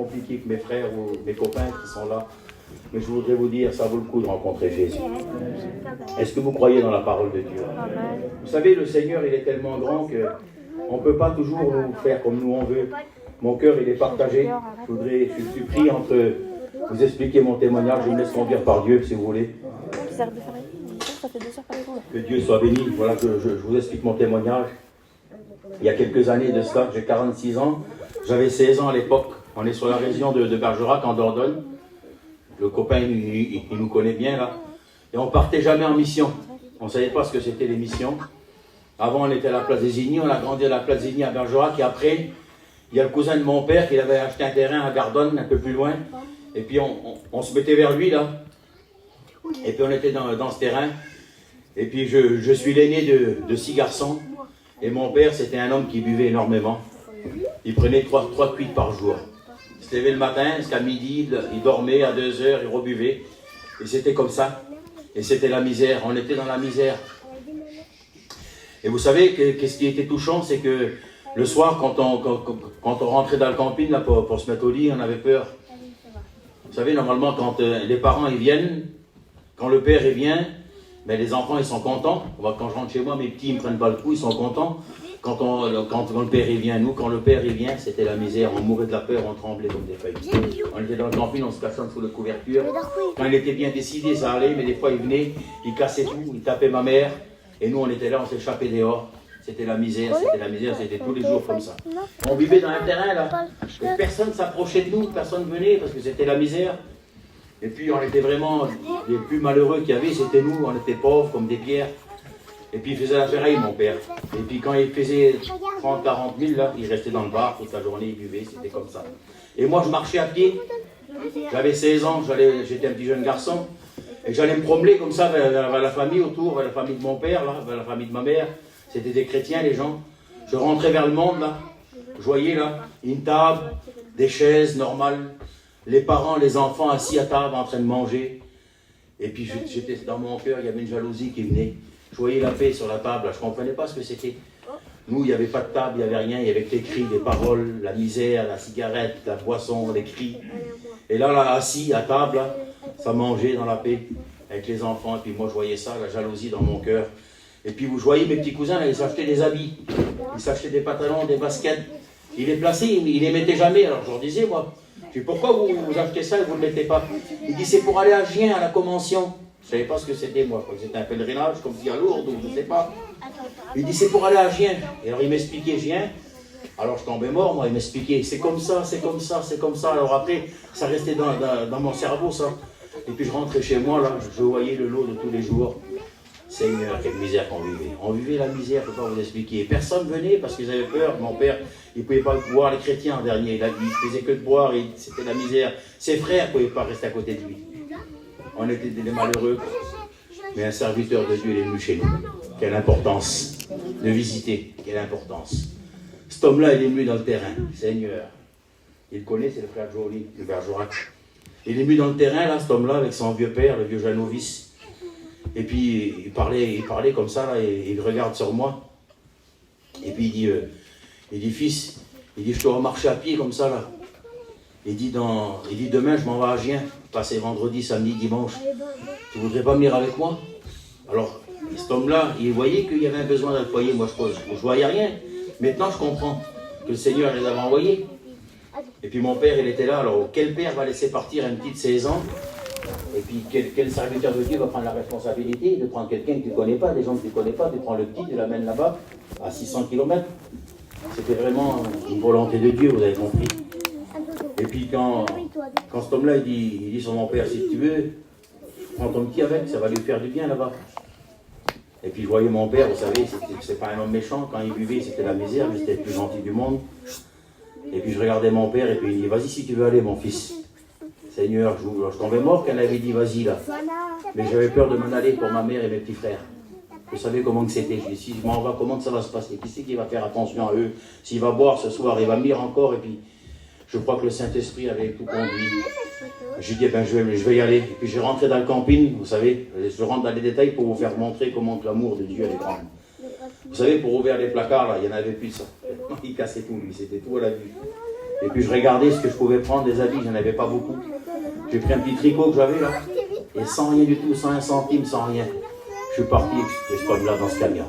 compliqué que mes frères ou mes copains qui sont là. Mais je voudrais vous dire, ça vaut le coup de rencontrer Jésus. Est-ce que vous croyez dans la parole de Dieu? Vous savez, le Seigneur, il est tellement grand qu'on ne peut pas toujours nous faire comme nous on veut. Mon cœur, il est partagé. Je suis pris entre vous expliquer mon témoignage. Je me laisse conduire par Dieu, si vous voulez. Que Dieu soit béni. Voilà, je vous explique mon témoignage. Il y a quelques années de cela, j'ai 46 ans. J'avais 16 ans à l'époque. On est sur la région de Bergerac, en Dordogne. Le copain, il nous connaît bien là. Et on partait jamais en mission. On ne savait pas ce que c'était les missions. Avant, on était à la place des Igny. On a grandi à la place des Igny à Bergerac. Et après, il y a le cousin de mon père qui avait acheté un terrain à Gardonne, un peu plus loin. Et puis, on se mettait vers lui là. Et puis, on était dans ce terrain. Et puis, je suis l'aîné de 6 garçons. Et mon père, c'était un homme qui buvait énormément. Il prenait 3 cuites par jour. Il se levait le matin, jusqu'à midi, il dormait à 2 heures, il rebuvait. Et c'était comme ça. Et c'était la misère. On était dans la misère. Et vous savez, qu'est-ce qui était touchant, c'est que le soir, quand on rentrait dans le camping là, pour se mettre au lit, on avait peur. Vous savez, normalement, quand les parents ils viennent, quand le père il vient, ben, les enfants ils sont contents. Quand je rentre chez moi, mes petits ils me prennent pas le coup, ils sont contents. Quand le père il vient, nous, quand le père il vient, c'était la misère. On mourait de la peur, on tremblait comme des feuilles. On était dans le camping, on se cachait sous la couverture. Quand il était bien décidé, ça allait, mais des fois il venait, il cassait tout, il tapait ma mère. Et nous, on était là, on s'échappait dehors. C'était la misère, c'était tous les jours comme ça. On vivait dans un terrain là. Et personne ne s'approchait de nous, personne ne venait parce que c'était la misère. Et puis on était vraiment les plus malheureux qu'il y avait, c'était nous, on était pauvres comme des pierres. Et puis il faisait la ferraille, mon père. Et puis quand il faisait 30, 40 000, là, il restait dans le bar toute la journée, il buvait, c'était comme ça. Et moi je marchais à pied, j'avais 16 ans, j'étais un petit jeune garçon. Et j'allais me promener comme ça vers la famille autour, vers la famille de mon père, là, vers la famille de ma mère. C'était des chrétiens, les gens. Je rentrais vers le monde, là. Je voyais, là, une table, des chaises normales. Les parents, les enfants assis à table en train de manger. Et puis, j'étais dans mon cœur, il y avait une jalousie qui venait. Je voyais la paix sur la table, là. Je ne comprenais pas ce que c'était. Nous, il n'y avait pas de table, il n'y avait rien. Il y avait que les cris, les paroles, la misère, la cigarette, la boisson, les cris. Et là, assis à table, là, ça mangeait dans la paix avec les enfants. Et puis moi, je voyais ça, la jalousie dans mon cœur. Et puis, vous voyez, mes petits cousins, là, ils s'achetaient des habits. Ils s'achetaient des pantalons, des baskets. Ils les plaçaient, ils les mettaient jamais. Alors, je leur disais, moi, je dis, pourquoi vous achetez ça et vous ne le mettez pas? Il dit, c'est pour aller à Gien, à la Convention. Je ne savais pas ce que c'était, moi. C'était un pèlerinage, comme si à Lourdes, ou je ne sais pas. Il dit, c'est pour aller à Gien. Et alors, il m'expliquait Gien. Alors, je tombais mort, moi. Il m'expliquait, c'est comme ça, c'est comme ça, c'est comme ça. Alors, après, ça restait dans mon cerveau, ça. Et puis, je rentrais chez moi, là. Je voyais le lot de tous les jours. Seigneur, quelle misère qu'on vivait. On vivait la misère, je ne peux pas vous expliquer. Personne venait parce qu'ils avaient peur. Mon père, il ne pouvait pas boire, les chrétiens en dernier. Il ne faisait que de boire, c'était la misère. Ses frères ne pouvaient pas rester à côté de lui. On était des malheureux. Mais un serviteur de Dieu, il est venu chez nous. Quelle importance de visiter. Quelle importance. Cet homme-là, il est venu dans le terrain. Seigneur. Il connaît, c'est le frère Joly, le Bergerac. Il est venu dans le terrain, là, cet homme-là, avec son vieux père, le vieux Janovis. Et puis, il parlait comme ça, là, et il regarde sur moi. Et puis, il dit, fils, il dit, je te remarche à pied comme ça, là. Il dit, demain, je m'en vais à Gien, passer vendredi, samedi, dimanche. Tu voudrais pas venir avec moi? Alors, cet homme-là, il voyait qu'il y avait un besoin d'un foyer. Moi, je voyais rien. Maintenant, je comprends que le Seigneur les avait envoyés. Et puis, mon père, il était là. Alors, quel père va laisser partir une petite 16 ans? Et puis, quel serviteur de Dieu va prendre la responsabilité de prendre quelqu'un que tu ne connais pas, des gens que tu ne connais pas, tu prends le petit, tu l'amènes là-bas, à 600 km. C'était vraiment une volonté de Dieu, vous avez compris. Et puis, quand cet homme-là, il dit sur mon père, si tu veux, prends ton petit avec, ça va lui faire du bien là-bas. Et puis, je voyais mon père, vous savez, c'est pas un homme méchant, quand il buvait, c'était la misère, mais c'était le plus gentil du monde. Et puis, je regardais mon père, et puis il dit, vas-y si tu veux aller, mon fils. Seigneur, je tombais mort qu'elle avait dit vas-y là. Mais j'avais peur de m'en aller pour ma mère et mes petits frères. Vous savez comment que c'était. Je dis, si je m'en vais, comment ça va se passer? Qui c'est qui va faire attention à eux? S'il va boire ce soir, il va me lire encore. Et puis, je crois que le Saint-Esprit avait tout conduit. Je dis, ben, je vais y aller. Et puis, je rentrais dans le camping, vous savez. Je rentre dans les détails pour vous faire montrer comment l'amour de Dieu est grand. Vous savez, pour ouvrir les placards, là, il n'y en avait plus de ça. Il cassait tout, lui. C'était tout à la vue. Et puis je regardais ce que je pouvais prendre, des habits, j'en avais pas beaucoup. J'ai pris un petit tricot que j'avais là, et sans rien du tout, sans un centime, sans rien. Je suis parti avec ce pomme-là dans ce camion.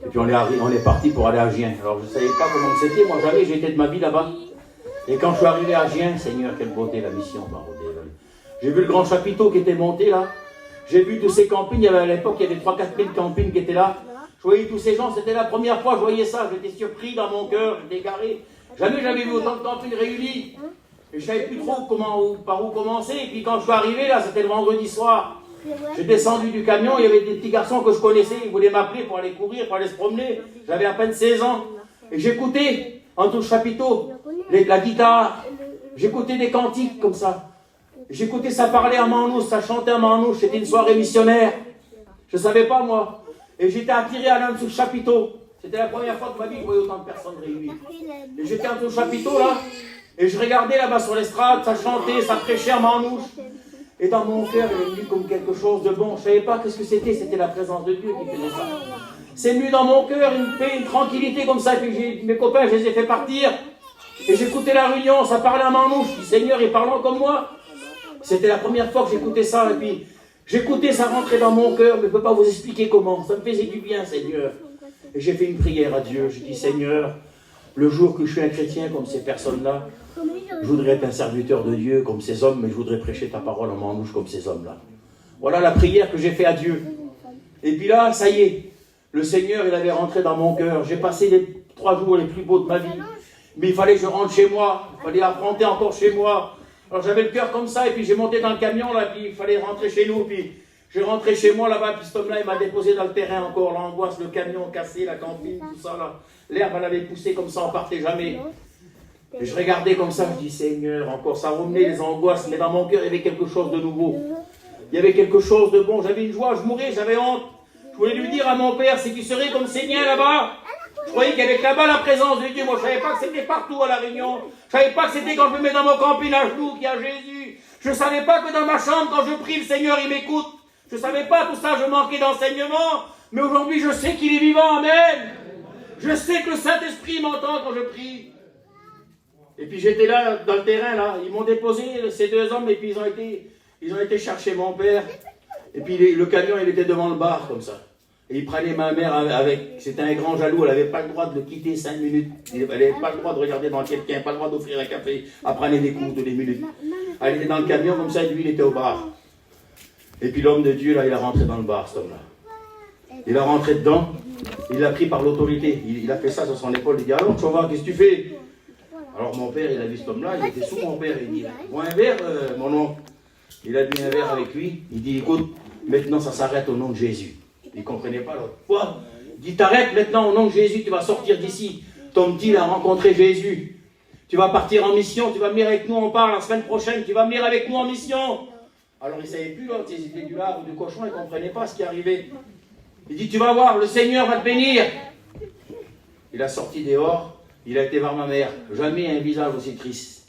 Et puis on est parti pour aller à Gien. Alors je ne savais pas comment c'était, moi jamais j'étais de ma vie là-bas. Et quand je suis arrivé à Gien, Seigneur, quelle beauté la mission. J'ai vu le grand chapiteau qui était monté là. J'ai vu tous ces campings, il y avait à l'époque, il y avait 3-4 000 campings qui étaient là. Je voyais tous ces gens, c'était la première fois que je voyais ça. J'étais surpris dans mon cœur, j'étais égaré. Jamais j'avais vu autant de campings réunis. Et je ne savais plus trop par où commencer. Et puis quand je suis arrivé là, c'était le vendredi soir. J'ai descendu du camion, il y avait des petits garçons que je connaissais, ils voulaient m'appeler pour aller courir, pour aller se promener. J'avais à peine 16 ans. Et j'écoutais, en tout chapiteau, la guitare. J'écoutais des cantiques comme ça. J'écoutais ça parler en manouche, ça chantait en manouche. C'était une soirée missionnaire. Je ne savais pas moi. Et j'étais attiré à l'un de ce chapiteau. C'était la première fois de ma vie que je voyais autant de personnes réunies. Et j'étais en tout chapiteau là. Et je regardais là-bas sur l'estrade, ça chantait, ça prêchait en manouche. Et dans mon cœur, il est venu comme quelque chose de bon. Je ne savais pas ce que c'était. C'était la présence de Dieu qui faisait ça. C'est venu dans mon cœur, une paix, une tranquillité comme ça. Et puis mes copains, je les ai fait partir. Et j'écoutais la réunion, ça parlait en manouche. Je dis, Seigneur, il parlant comme moi. C'était la première fois que j'écoutais ça. Et puis j'écoutais, ça rentrait dans mon cœur. Mais je ne peux pas vous expliquer comment. Ça me faisait du bien, Seigneur. Et j'ai fait une prière à Dieu. J'ai dit, Seigneur, le jour que je suis un chrétien comme ces personnes-là, je voudrais être un serviteur de Dieu comme ces hommes, mais je voudrais prêcher ta parole en manouche comme ces hommes-là. Voilà la prière que j'ai fait à Dieu. Et puis là, ça y est, le Seigneur, il avait rentré dans mon cœur. J'ai passé les 3 jours les plus beaux de ma vie. Mais il fallait que je rentre chez moi. Il fallait affronter encore chez moi. Alors j'avais le cœur comme ça, et puis j'ai monté dans le camion, là, puis il fallait rentrer chez nous. Puis j'ai rentré chez moi là-bas, puis cet homme-là, il m'a déposé dans le terrain encore. L'angoisse, le camion cassé, la camping, tout ça, là. L'herbe, elle avait poussé comme ça, on partait jamais. Et je regardais comme ça, je dis, Seigneur, encore, ça revenait les angoisses, mais dans mon cœur, il y avait quelque chose de nouveau. Il y avait quelque chose de bon, j'avais une joie, je mourais, j'avais honte. Je voulais lui dire à mon père, c'est qu'il serait comme Seigneur là-bas. Je croyais qu'il y avait là-bas la présence de Dieu. Moi, je ne savais pas que c'était partout à La Réunion. Je ne savais pas que c'était quand je me mets dans mon camping à genoux qu'il y a Jésus. Je ne savais pas que dans ma chambre, quand je prie, le Seigneur, il m'écoute. Je ne savais pas tout ça, je manquais d'enseignement. Mais aujourd'hui, je sais qu'il est vivant, amen. Je sais que le Saint-Esprit m'entend quand je prie. Et puis j'étais là, dans le terrain, là. Ils m'ont déposé, ces 2 hommes, et puis ils ont été chercher mon père. Et puis le camion, il était devant le bar, comme ça. Et il prenait ma mère avec. C'était un grand jaloux, elle n'avait pas le droit de le quitter 5 minutes. Elle n'avait pas le droit de regarder dans quelqu'un, pas le droit d'offrir un café. Elle prenait des coups toutes les minutes. Elle était dans le camion, comme ça, et lui, il était au bar. Et puis l'homme de Dieu, là, il a rentré dans le bar, cet homme-là. Il a rentré dedans, il l'a pris par l'autorité. Il a fait ça sur son épaule, il dit, alors, tu vas, qu'est-ce que tu fais? Alors mon père, il a vu cet homme-là, il était sous mon père, il dit, bois un verre, mon oncle. Il a bu un verre avec lui, il dit, écoute, maintenant ça s'arrête au nom de Jésus. Il ne comprenait pas l'autre. Quoi? Il dit, t'arrêtes maintenant au nom de Jésus, tu vas sortir d'ici. Ton petit, il a rencontré Jésus. Tu vas partir en mission, tu vas venir avec nous, on part la semaine prochaine, tu vas venir avec nous en mission. Alors il ne savait plus, l'autre, s'il était du lard ou du cochon, il ne comprenait pas ce qui arrivait. Il dit, tu vas voir, le Seigneur va te bénir. Il a sorti dehors. Il a été voir ma mère, jamais un visage aussi triste.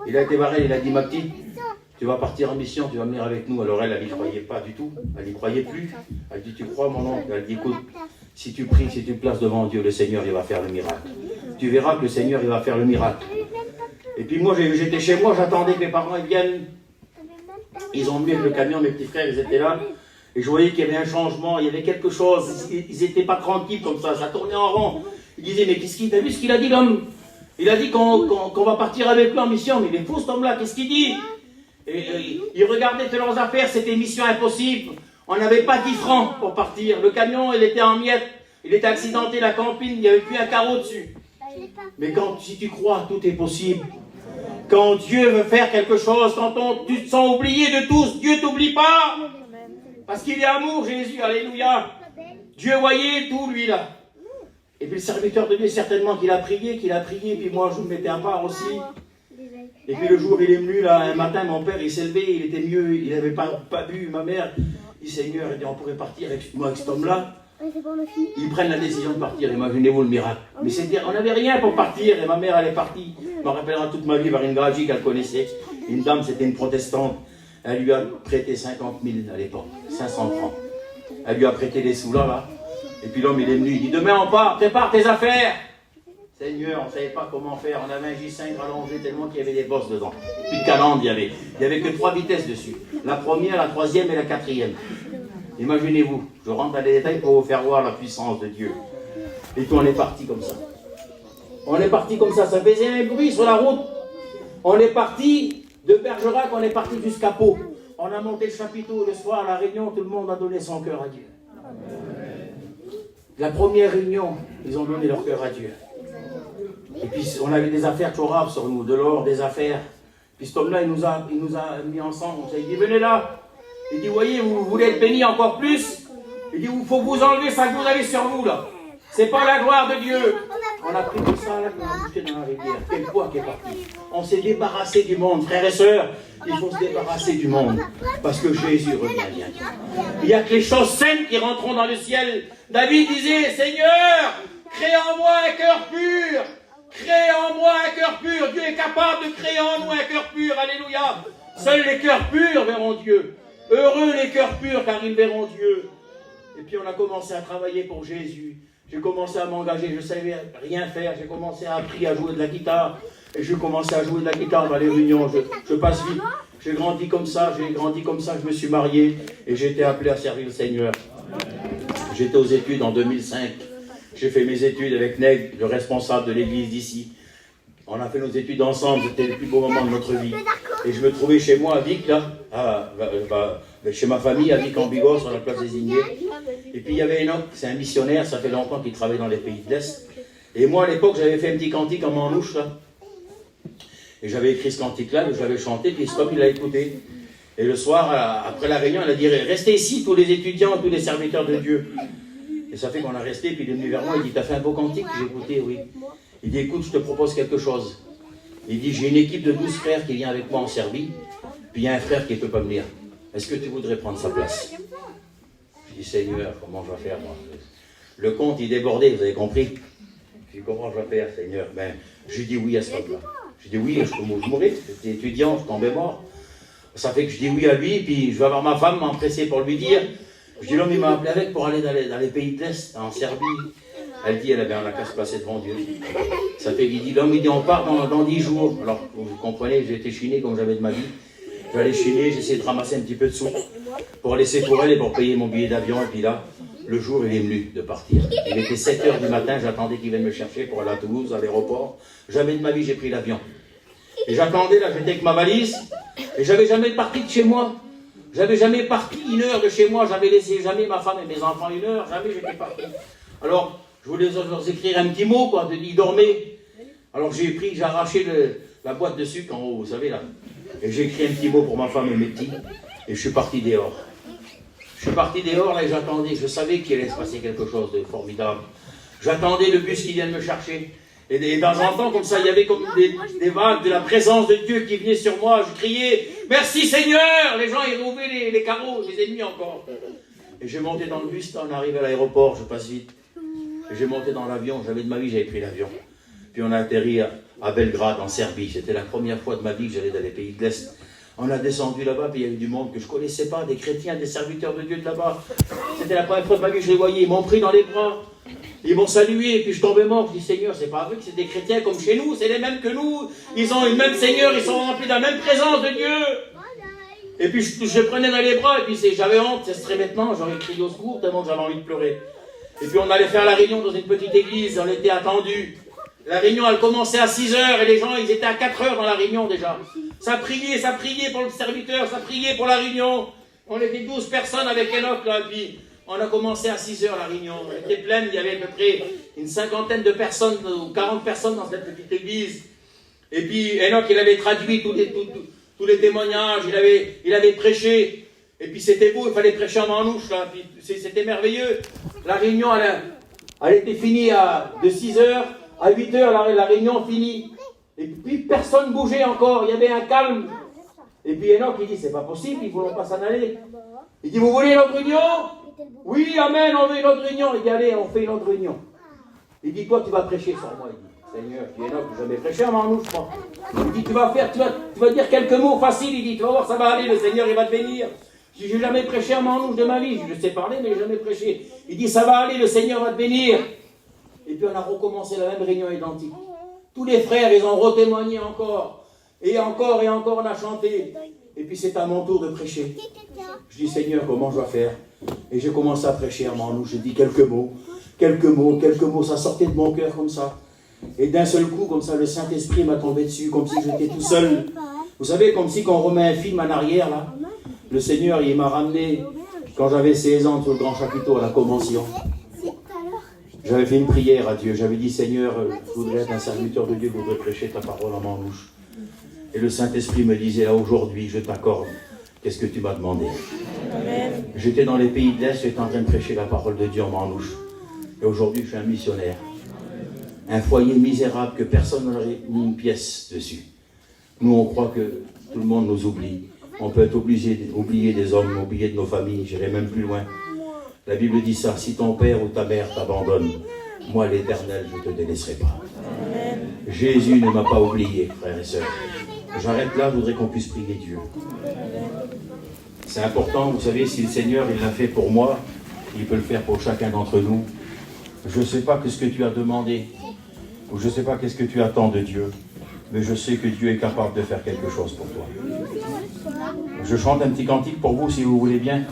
Il a été voir elle, il a dit, ma petite, tu vas partir en mission, tu vas venir avec nous. Alors elle n'y croyait pas du tout, elle n'y croyait plus. Elle dit, tu crois mon oncle? Elle dit, écoute, si tu pries, si tu te places devant Dieu, le Seigneur, il va faire le miracle. Tu verras que le Seigneur, il va faire le miracle. Et puis moi, j'étais chez moi, j'attendais que mes parents viennent. Ils ont mis le camion, mes petits frères, ils étaient là. Et je voyais qu'il y avait un changement, il y avait quelque chose. Ils n'étaient pas tranquilles comme ça tournait en rond. Il disait, mais qu'est-ce qu'il t'a vu ce qu'il a dit l'homme? Il a dit qu'on va partir avec lui en mission, mais il est fou cet homme-là, qu'est-ce qu'il dit? Et il regardait toutes leurs affaires, c'était mission impossible. On n'avait pas 10 francs pour partir. Le camion, il était en miettes, il était accidenté, la campine, il n'y avait plus un carreau dessus. Mais si tu crois, tout est possible. Quand Dieu veut faire quelque chose, quand tu te sens oublié de tous, Dieu ne t'oublie pas. Parce qu'il est amour, Jésus, alléluia. Dieu voyait tout, lui, là. Et puis le serviteur de Dieu, certainement qu'il a prié, puis moi je me mettais à part aussi. Et puis le jour il est venu, là, un matin, mon père, il s'est levé, il était mieux, il n'avait pas bu, ma mère, il dit, Seigneur, on pourrait partir avec cet homme-là. Ils prennent la décision de partir, imaginez-vous le miracle. Mais on n'avait rien pour partir, et ma mère, elle est partie. Je me rappellerai toute ma vie par une gragie qu'elle connaissait. Une dame, c'était une protestante. Elle lui a prêté 50 000 à l'époque, 500 francs. Elle lui a prêté des sous là. Et puis l'homme, il est venu, il dit, demain on part, prépare tes affaires. Seigneur, on ne savait pas comment faire. On avait un J5 rallongé tellement qu'il y avait des bosses dedans. Plus de calandre, il y avait. Il n'y avait que 3 vitesses dessus. La première, la troisième et la quatrième. Imaginez-vous, je rentre dans les détails pour vous faire voir la puissance de Dieu. Et puis on est parti comme ça. On est parti comme ça faisait un bruit sur la route. On est parti de Bergerac, on est parti jusqu'à Pau. On a monté le chapiteau le soir à la réunion, tout le monde a donné son cœur à Dieu. La première réunion, ils ont donné leur cœur à Dieu. Et puis on avait des affaires chorables sur nous, de l'or, des affaires. Puis cet homme-là, il nous a mis ensemble. On s'est dit, venez là. Il dit, voyez, vous voulez être béni encore plus. Il dit, il faut vous enlever ça que vous avez sur vous là. C'est pas la gloire de Dieu. On a pris tout ça là, on a bouché dans la rivière. Quel poids qui est parti. On s'est débarrassé du monde. Frères et sœurs, il faut se débarrasser du monde. Parce que Jésus revient bientôt. Il n'y a que les choses saines qui rentreront dans le ciel. David disait, Seigneur, crée en moi un cœur pur. Crée en moi un cœur pur. Dieu est capable de créer en nous un cœur pur. Alléluia. Seuls les cœurs purs verront Dieu. Heureux les cœurs purs car ils verront Dieu. Et puis on a commencé à travailler pour Jésus. J'ai commencé à m'engager, je ne savais rien faire. J'ai commencé à apprendre à jouer de la guitare. Et je commençais à jouer de la guitare dans les réunions. Je passe vite. J'ai grandi comme ça, je me suis marié. Et j'ai été appelé à servir le Seigneur. J'étais aux études en 2005. J'ai fait mes études avec Neg, le responsable de l'église d'ici. On a fait nos études ensemble, c'était le plus beau moment de notre vie. Et je me trouvais chez moi à Vic, là, chez ma famille, à Vic en Bigorre, sur la place des Igniers. Et puis il y avait Enoch, c'est un missionnaire, ça fait longtemps qu'il travaille dans les pays de l'Est. Et moi à l'époque, j'avais fait un petit cantique en manouche, là. Et j'avais écrit ce cantique-là, je l'avais chanté, puis Stop, il l'a écouté. Et le soir, après la réunion, il a dit, restez ici, tous les étudiants, tous les serviteurs de Dieu. Et ça fait qu'on a resté, puis il est venu vers moi, il dit, t'as fait un beau cantique? J'ai écouté, oui. Il dit, écoute, je te propose quelque chose. Il dit, j'ai une équipe de 12 frères qui vient avec moi en Serbie, puis il y a un frère qui ne peut pas venir. Est-ce que tu voudrais prendre sa place? Je dis, Seigneur, comment je vais faire, moi? Le compte, il débordait, vous avez compris? Je dis, comment je vais faire, Seigneur? Ben, je dis oui à ce homme-là. Je dis oui, je mourrais, j'étais étudiant, je tombais mort. Ça fait que je dis oui à lui, puis je vais avoir ma femme m'empresser pour lui dire. Je dis, l'homme, il m'a appelé avec pour aller dans les pays de l'Est, en Serbie. Elle dit, elle a qu'à se passer devant Dieu. Ça fait qu'il dit, l'homme, il dit, on part dans 10 jours. Alors, vous comprenez, j'étais chiné comme j'avais de ma vie. J'allais chiner, j'essayais de ramasser un petit peu de sous pour laisser pour elle et pour payer mon billet d'avion. Et puis là, le jour, il est venu de partir. Il était 7 h du matin, j'attendais qu'il vienne me chercher pour aller à Toulouse, à l'aéroport. Jamais de ma vie, j'ai pris l'avion. Et j'attendais, là, j'étais avec ma valise, et j'avais jamais parti de chez moi. J'avais jamais parti 1 heure de chez moi, j'avais laissé jamais ma femme et mes enfants 1 heure, jamais j'étais parti. Alors, je voulais leur écrire un petit mot, quoi, ils dormaient. Alors j'ai arraché la boîte de sucre en haut, vous savez, là. Et j'ai écrit un petit mot pour ma femme et mes petits, et je suis parti dehors. Je suis parti dehors, là, et j'attendais, je savais qu'il allait se passer quelque chose de formidable. J'attendais le bus qui vient me chercher. Et de temps en temps, comme ça, il y avait comme des vagues de la présence de Dieu qui venaient sur moi. Je criais, merci Seigneur! Les gens, ils rouvraient les carreaux, je les ai mis encore. Et j'ai monté dans le bus, on arrive à l'aéroport, je passe vite. Et j'ai monté dans l'avion, jamais de ma vie, j'avais pris l'avion. Puis on a atterri à Belgrade, en Serbie. C'était la première fois de ma vie que j'allais dans les pays de l'Est. On a descendu là-bas, puis il y avait du monde que je ne connaissais pas, des chrétiens, des serviteurs de Dieu de là-bas. C'était la première fois de ma vie que je les voyais. Ils m'ont pris dans les bras. Ils m'ont salué, et puis je tombais mort. Je dis, Seigneur, c'est pas vrai que c'est des chrétiens comme chez nous, c'est les mêmes que nous. Ils ont le même Seigneur, ils sont remplis de la même présence de Dieu. Et puis je les prenais dans les bras, et puis j'avais honte, ça serait maintenant, j'aurais crié au secours, tellement j'avais envie de pleurer. Et puis on allait faire la réunion dans une petite église, on était attendus. La réunion, elle commençait à 6 h, et les gens, ils étaient à 4 h dans la réunion déjà. Ça priait pour le serviteur, ça priait pour la réunion. On était 12 personnes avec Enoch, là, et puis on a commencé à 6 h la réunion. Elle était pleine, il y avait à peu près une 50aine de personnes, ou 40 personnes dans cette petite église. Et puis Enoch, il avait traduit tous les témoignages, il avait prêché. Et puis c'était beau, il fallait prêcher en manouche, là. Puis c'était merveilleux. La réunion, elle était finie de 6 h à 8 h, la réunion finie. Et puis personne ne bougeait encore, il y avait un calme. Et puis Enoch, il dit, c'est pas possible, ils ne voulont pas s'en aller. Il dit, vous voulez une autre réunion? Oui, amen, on veut une autre réunion. Il dit, allez, on fait une autre réunion. Il dit, toi, tu vas prêcher sur moi. Il dit, Seigneur, tu es Enoch, tu n'as jamais prêché en manouche, je crois. Il dit, tu vas dire quelques mots faciles. Il dit, tu vas voir, ça va aller, le Seigneur, il va te bénir. Je dis, j'ai jamais prêché en manouche de ma vie. Je sais parler, mais j'ai jamais prêché. Il dit, ça va aller, le Seigneur va te bénir. Et puis on a recommencé la même réunion identique. Tous les frères, ils ont retémoigné encore. Et encore et encore, on a chanté. Et puis c'est à mon tour de prêcher. Je dis, Seigneur, comment je dois faire? Et j'ai commencé à prêcher à Manouche. J'ai dit quelques mots, ça sortait de mon cœur comme ça. Et d'un seul coup, comme ça, le Saint-Esprit m'a tombé dessus, comme si j'étais tout seul. Vous savez, comme si quand on remet un film en arrière, là, le Seigneur, il m'a ramené, quand j'avais 16 ans, sur le grand chapiteau, à la Convention. J'avais fait une prière à Dieu. J'avais dit, Seigneur, je voudrais être un serviteur de Dieu, je voudrais prêcher ta parole en Manouche. Et le Saint-Esprit me disait, là, aujourd'hui, je t'accorde. Qu'est-ce que tu m'as demandé? Amen. J'étais dans les pays de l'Est, j'étais en train de prêcher la parole de Dieu en Manouche. Et aujourd'hui, je suis un missionnaire. Un foyer misérable que personne n'aurait mis une pièce dessus. Nous, on croit que tout le monde nous oublie. On peut être obligé d'oublier des hommes, oublier de nos familles. J'irai même plus loin. La Bible dit ça, si ton père ou ta mère t'abandonne, moi, l'Éternel, je ne te délaisserai pas. Amen. Jésus ne m'a pas oublié, frères et sœurs. J'arrête là, je voudrais qu'on puisse prier Dieu. C'est important, vous savez, si le Seigneur, il l'a fait pour moi, il peut le faire pour chacun d'entre nous. Je ne sais pas ce que tu as demandé, ou je ne sais pas qu'est-ce que tu attends de Dieu, mais je sais que Dieu est capable de faire quelque chose pour toi. Je chante un petit cantique pour vous, si vous voulez bien.